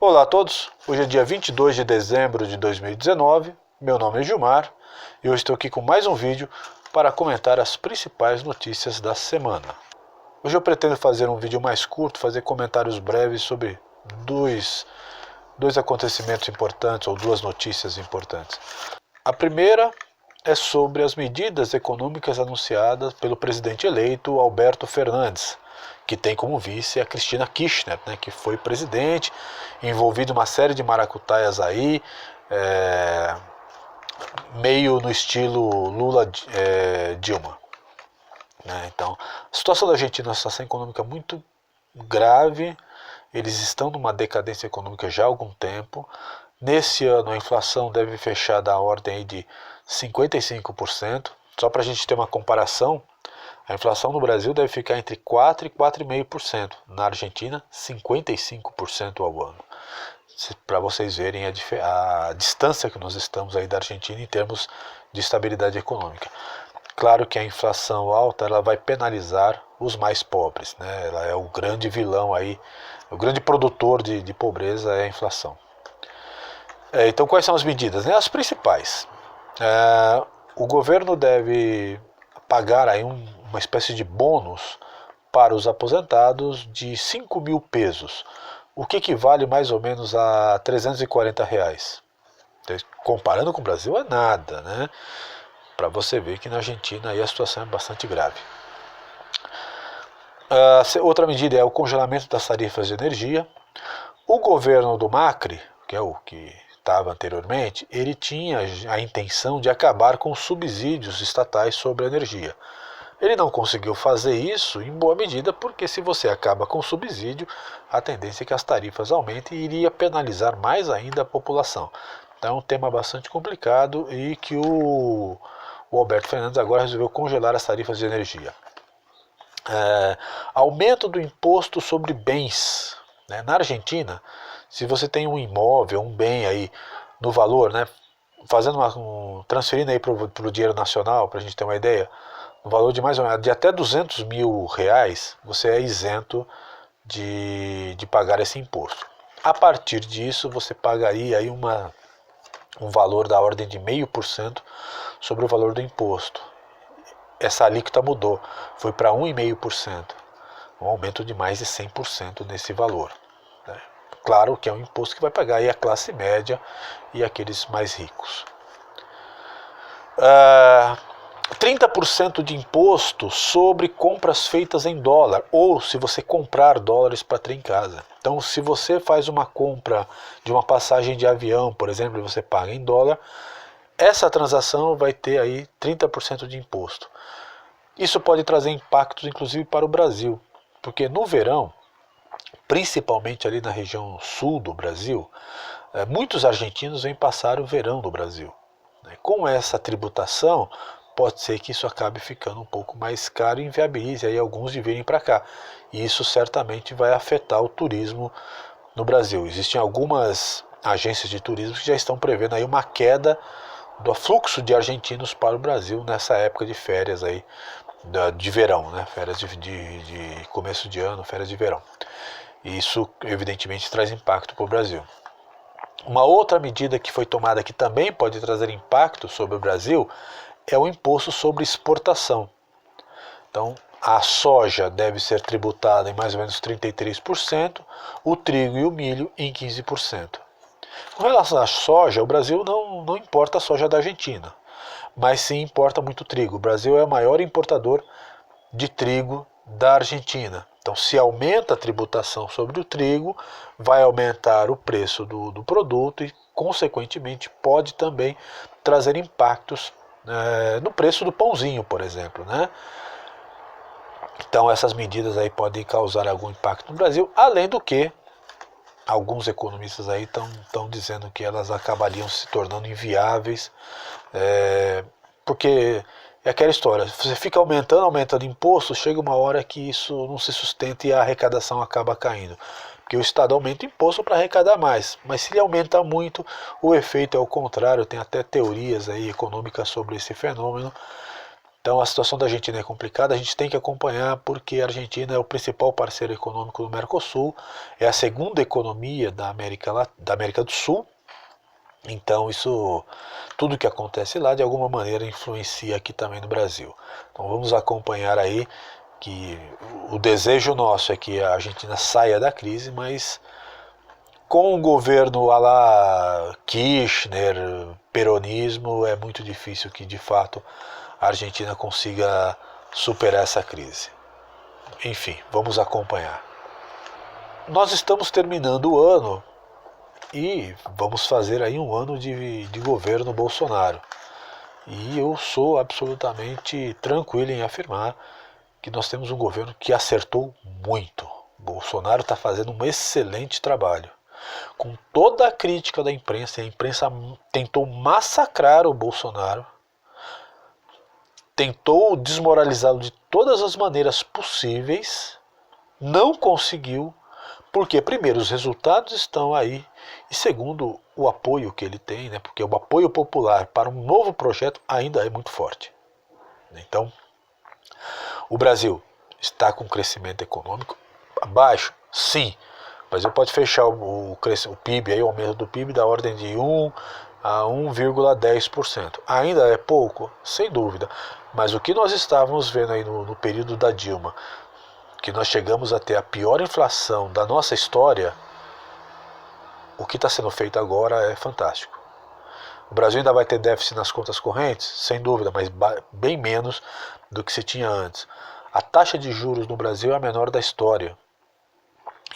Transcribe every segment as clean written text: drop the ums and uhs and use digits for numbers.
Olá a todos, hoje é dia 22 de dezembro de 2019, meu nome é Gilmar e eu estou aqui com mais um vídeo para comentar as principais notícias da semana. Hoje eu pretendo fazer um vídeo mais curto, fazer comentários breves sobre dois acontecimentos importantes ou duas notícias importantes. A primeira é sobre as medidas econômicas anunciadas pelo presidente eleito Alberto Fernandes, que tem como vice a Cristina Kirchner, né, que foi presidente, envolvido em uma série de maracutaias aí, meio no estilo Lula-Dilma. Então, a situação da Argentina é uma situação econômica muito grave, eles estão numa decadência econômica já há algum tempo. Nesse ano a inflação deve fechar da ordem aí de 55%. Só para a gente ter uma comparação, a inflação no Brasil deve ficar entre 4% e 4,5%. Na Argentina, 55% ao ano. Para vocês verem a distância que nós estamos aí da Argentina em termos de estabilidade econômica. Claro que a inflação alta ela vai penalizar os mais pobres, né? Ela é o grande vilão aí, o grande produtor de pobreza é a inflação. Então quais são as medidas? As principais. O governo deve pagar aí uma espécie de bônus para os aposentados de 5 mil pesos, o que equivale mais ou menos a R$340. Comparando com o Brasil é nada, né? Para você ver que na Argentina aí a situação é bastante grave. Outra medida é o congelamento das tarifas de energia. O governo do Macri, que é o que estava anteriormente, ele tinha a intenção de acabar com os subsídios estatais sobre a energia. Ele não conseguiu fazer isso em boa medida porque se você acaba com o subsídio, a tendência é que as tarifas aumentem e iria penalizar mais ainda a população. Então é um tema bastante complicado e que o Alberto Fernandes agora resolveu congelar as tarifas de energia. Aumento do imposto sobre bens. Na Argentina, se você tem um imóvel, um bem aí no valor, transferindo aí para o dinheiro nacional, para a gente ter uma ideia, no valor de mais ou menos de até R$200 mil, você é isento de pagar esse imposto. A partir disso, você pagaria aí um valor da ordem de 0,5% sobre o valor do imposto. Essa alíquota mudou, foi para 1,5%, um aumento de mais de 100% nesse valor. Claro que é um imposto que vai pagar aí a classe média e aqueles mais ricos. 30% de imposto sobre compras feitas em dólar, ou se você comprar dólares para ter em casa. Então, se você faz uma compra de uma passagem de avião, por exemplo, e você paga em dólar, essa transação vai ter aí 30% de imposto. Isso pode trazer impactos, inclusive, para o Brasil, porque no verão, principalmente ali na região sul do Brasil, muitos argentinos vêm passar o verão no Brasil. Com essa tributação, pode ser que isso acabe ficando um pouco mais caro e inviabilize aí alguns de virem para cá. E isso certamente vai afetar o turismo no Brasil. Existem algumas agências de turismo que já estão prevendo aí uma queda do fluxo de argentinos para o Brasil nessa época de férias aí, de verão, né? Férias de começo de ano, férias de verão. E isso, evidentemente, traz impacto para o Brasil. Uma outra medida que foi tomada que também pode trazer impacto sobre o Brasil é o imposto sobre exportação. Então, a soja deve ser tributada em mais ou menos 33%, o trigo e o milho em 15%. Com relação à soja, o Brasil não importa a soja da Argentina, mas sim importa muito trigo. O Brasil é o maior importador de trigo da Argentina. Então, se aumenta a tributação sobre o trigo, vai aumentar o preço do produto e, consequentemente, pode também trazer impactos no preço do pãozinho, por exemplo, né? Então, essas medidas aí podem causar algum impacto no Brasil, além do que alguns economistas aí estão dizendo que elas acabariam se tornando inviáveis, porque é aquela história, você fica aumentando imposto, chega uma hora que isso não se sustenta e a arrecadação acaba caindo. Porque o Estado aumenta o imposto para arrecadar mais, mas se ele aumenta muito, o efeito é o contrário, tem até teorias aí econômicas sobre esse fenômeno, Então a situação da Argentina é complicada, a gente tem que acompanhar porque a Argentina é o principal parceiro econômico do Mercosul, é a segunda economia da América do Sul. Então isso, tudo que acontece lá de alguma maneira influencia aqui também no Brasil. Então vamos acompanhar aí, que o desejo nosso é que a Argentina saia da crise, mas com o governo à la Kirchner, peronismo, é muito difícil que de fato a Argentina consiga superar essa crise. Enfim, vamos acompanhar. Nós estamos terminando o ano e vamos fazer aí um ano de governo Bolsonaro. E eu sou absolutamente tranquilo em afirmar que nós temos um governo que acertou muito. Bolsonaro está fazendo um excelente trabalho. Com toda a crítica da imprensa, a imprensa tentou massacrar o Bolsonaro, tentou desmoralizá-lo de todas as maneiras possíveis, não conseguiu, porque primeiro os resultados estão aí e segundo o apoio que ele tem, né, porque o apoio popular para um novo projeto ainda é muito forte. Então, o Brasil está com crescimento econômico abaixo? Sim. O Brasil pode fechar o PIB, aí, o aumento do PIB da ordem de 1 a 1,10%. Ainda é pouco? Sem dúvida. Mas o que nós estávamos vendo aí no período da Dilma, que nós chegamos a ter a pior inflação da nossa história, o que está sendo feito agora é fantástico. O Brasil ainda vai ter déficit nas contas correntes? Sem dúvida, mas bem menos do que se tinha antes. A taxa de juros no Brasil é a menor da história.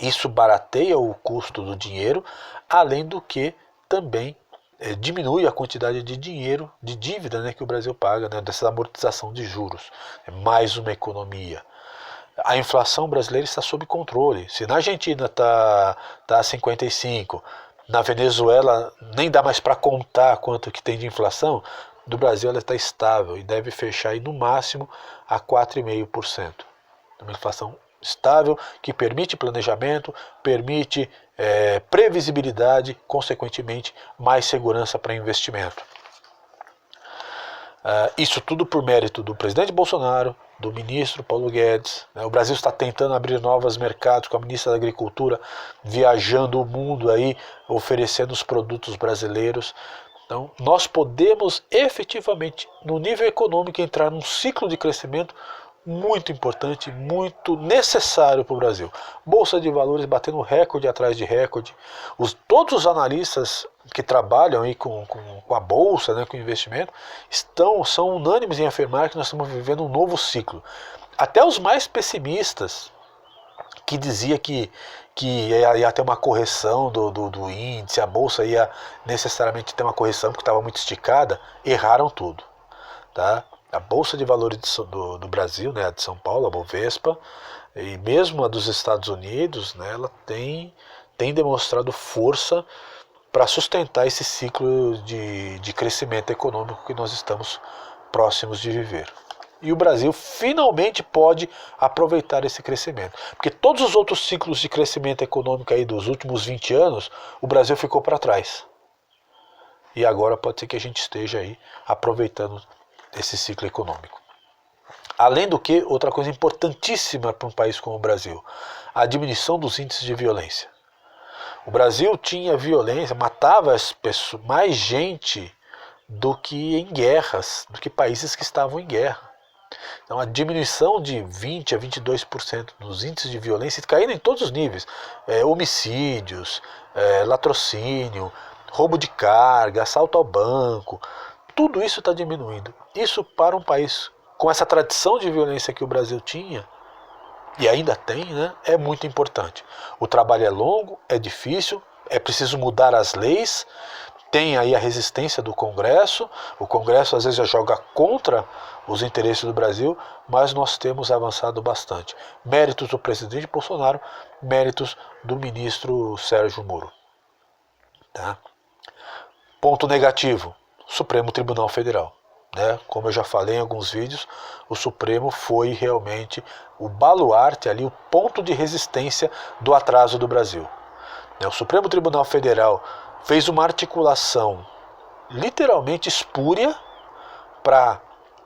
Isso barateia o custo do dinheiro, além do que também diminui a quantidade de dinheiro, de dívida, né, que o Brasil paga, né, dessa amortização de juros. É mais uma economia. A inflação brasileira está sob controle. Se na Argentina está a 55%, na Venezuela nem dá mais para contar quanto que tem de inflação, no Brasil ela está estável e deve fechar aí no máximo a 4,5%. Uma inflação estável que permite planejamento, permite previsibilidade, consequentemente mais segurança para investimento. Isso tudo por mérito do presidente Bolsonaro, do ministro Paulo Guedes. O Brasil está tentando abrir novos mercados, com a ministra da Agricultura viajando o mundo aí, oferecendo os produtos brasileiros. Então, nós podemos efetivamente, no nível econômico, entrar num ciclo de crescimento muito importante, muito necessário para o Brasil. Bolsa de valores batendo recorde atrás de recorde. Todos os analistas que trabalham aí com a bolsa, né, com investimento, são unânimes em afirmar que nós estamos vivendo um novo ciclo. Até os mais pessimistas, que dizia que ia ter uma correção do índice, a bolsa ia necessariamente ter uma correção porque estava muito esticada, erraram tudo. Tá? A Bolsa de Valores do Brasil, né, a de São Paulo, a Bovespa, e mesmo a dos Estados Unidos, né, ela tem demonstrado força para sustentar esse ciclo de crescimento econômico que nós estamos próximos de viver. E o Brasil finalmente pode aproveitar esse crescimento. Porque todos os outros ciclos de crescimento econômico aí dos últimos 20 anos, o Brasil ficou para trás. E agora pode ser que a gente esteja aí aproveitando esse ciclo econômico. Além do que, outra coisa importantíssima para um país como o Brasil, a diminuição dos índices de violência. O Brasil tinha violência, matava as pessoas, mais gente do que em guerras, do que países que estavam em guerra. Então a diminuição de 20% a 22% nos índices de violência, caindo em todos os níveis, homicídios, latrocínio, roubo de carga, assalto ao banco, tudo isso está diminuindo. Isso para um país com essa tradição de violência que o Brasil tinha, e ainda tem, né, é muito importante. O trabalho é longo, é difícil, é preciso mudar as leis, tem aí a resistência do Congresso, o Congresso às vezes já joga contra os interesses do Brasil, mas nós temos avançado bastante. Méritos do presidente Bolsonaro, méritos do ministro Sérgio Moro. Tá? Ponto negativo, Supremo Tribunal Federal. Né? Como eu já falei em alguns vídeos, o Supremo foi realmente o baluarte, ali, o ponto de resistência do atraso do Brasil. O Supremo Tribunal Federal fez uma articulação literalmente espúria para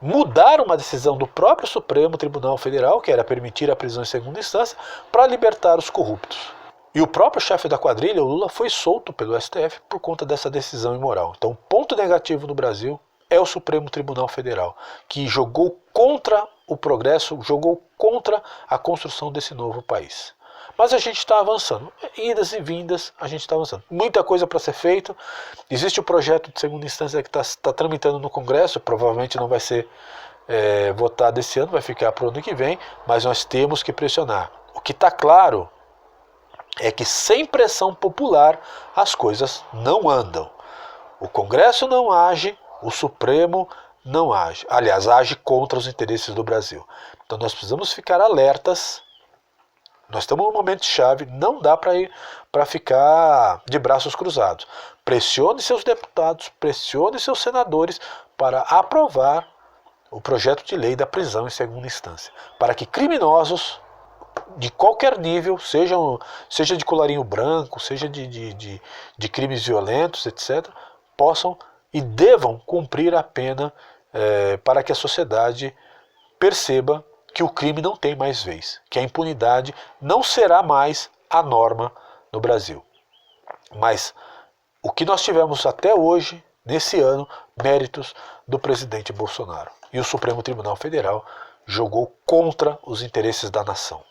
mudar uma decisão do próprio Supremo Tribunal Federal, que era permitir a prisão em segunda instância, para libertar os corruptos. E o próprio chefe da quadrilha, o Lula, foi solto pelo STF por conta dessa decisão imoral. Então, ponto negativo no Brasil é o Supremo Tribunal Federal, que jogou contra o progresso, jogou contra a construção desse novo país. Mas a gente está avançando. Idas e vindas, a gente está avançando. Muita coisa para ser feita. Existe o projeto de segunda instância que está tramitando no Congresso, provavelmente não vai ser votado esse ano, vai ficar para o ano que vem, mas nós temos que pressionar. O que está claro é que sem pressão popular as coisas não andam. O Congresso não age, o Supremo não age. Aliás, age contra os interesses do Brasil. Então nós precisamos ficar alertas. Nós estamos num momento chave, não dá para ficar de braços cruzados. Pressione seus deputados, pressione seus senadores para aprovar o projeto de lei da prisão em segunda instância, para que criminosos de qualquer nível, seja de colarinho branco, seja de crimes violentos, etc., possam e devam cumprir a pena para que a sociedade perceba que o crime não tem mais vez, que a impunidade não será mais a norma no Brasil. Mas o que nós tivemos até hoje, nesse ano, méritos do presidente Bolsonaro. E o Supremo Tribunal Federal jogou contra os interesses da nação.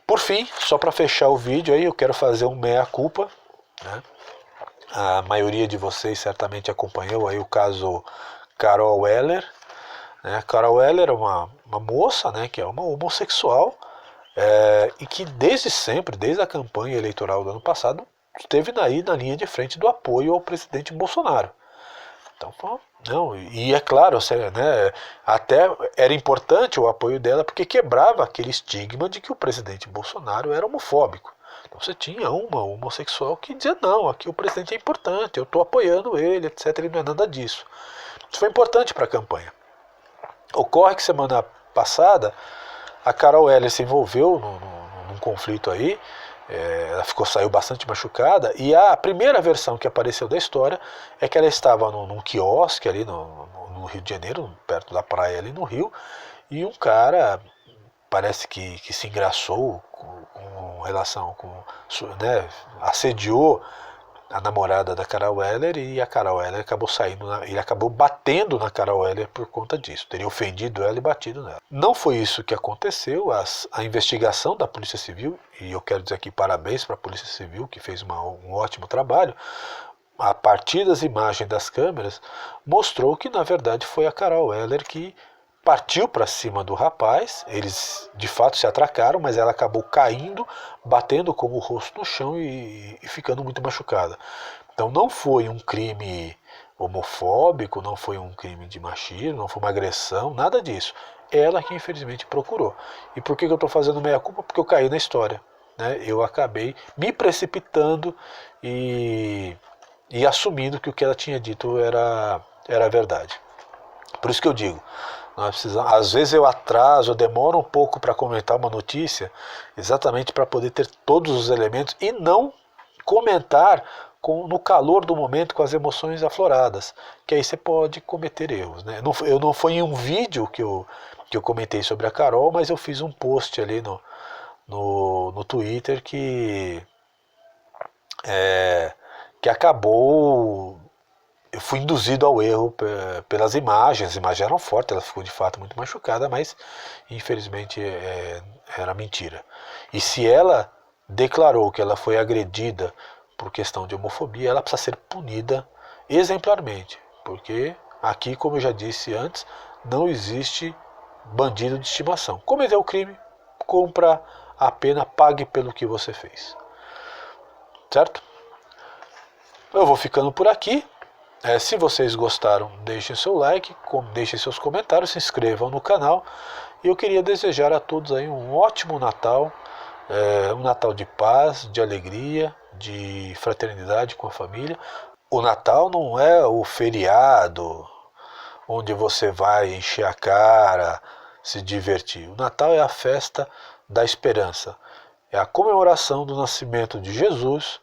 Por fim, só para fechar o vídeo, aí, eu quero fazer um meia-culpa, né? A maioria de vocês certamente acompanhou aí o caso Carol Weller. Carol Weller é uma moça, né, que é uma homossexual e que desde sempre, desde a campanha eleitoral do ano passado, esteve aí na linha de frente do apoio ao presidente Bolsonaro. Então, não, e é claro, né, até era importante o apoio dela porque quebrava aquele estigma de que o presidente Bolsonaro era homofóbico. Então você tinha uma homossexual que dizia, não, aqui o presidente é importante, eu estou apoiando ele, etc. E não é nada disso. Isso foi importante para a campanha. Ocorre que semana passada a Carol Weller se envolveu num conflito aí, ela saiu bastante machucada, e a primeira versão que apareceu da história é que ela estava num quiosque ali no Rio de Janeiro, perto da praia ali no Rio, e um cara parece que se engraçou com relação, né, assediou a namorada da Carol Weller, e a Carol Weller acabou ele acabou batendo na Carol Weller por conta disso. Teria ofendido ela e batido nela. Não foi isso que aconteceu. A investigação da Polícia Civil, e eu quero dizer aqui parabéns para a Polícia Civil, que fez um ótimo trabalho, a partir das imagens das câmeras, mostrou que na verdade foi a Carol Weller que partiu para cima do rapaz. Eles de fato se atracaram, mas ela acabou caindo, batendo com o rosto no chão e ficando muito machucada. Então não foi um crime homofóbico, não foi um crime de machismo, não foi uma agressão, nada disso. Ela que infelizmente procurou. E por que eu estou fazendo meia culpa? Porque eu caí na história, né? Eu acabei me precipitando e assumindo que o que ela tinha dito era verdade. Por isso que eu digo, às vezes eu atraso, eu demoro um pouco para comentar uma notícia, exatamente para poder ter todos os elementos e não comentar no calor do momento com as emoções afloradas, que aí você pode cometer erros, né? Não foi em um vídeo que eu comentei sobre a Carol, mas eu fiz um post ali no Twitter que acabou. Eu fui induzido ao erro pelas imagens. As imagens eram fortes, ela ficou de fato muito machucada, mas infelizmente era mentira. E se ela declarou que ela foi agredida por questão de homofobia, ela precisa ser punida exemplarmente, porque aqui, como eu já disse antes, não existe bandido de estimação. Cometeu o crime, cumpra a pena, pague pelo que você fez. Certo? Eu vou ficando por aqui. Se vocês gostaram, deixem seu like, deixem seus comentários, se inscrevam no canal. E eu queria desejar a todos aí um ótimo Natal, um Natal de paz, de alegria, de fraternidade com a família. O Natal não é o feriado onde você vai encher a cara, se divertir. O Natal é a festa da esperança, é a comemoração do nascimento de Jesus.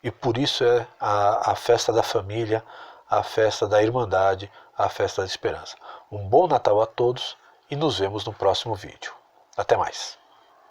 E por isso é a festa da família, a festa da irmandade, a festa da esperança. Um bom Natal a todos e nos vemos no próximo vídeo. Até mais.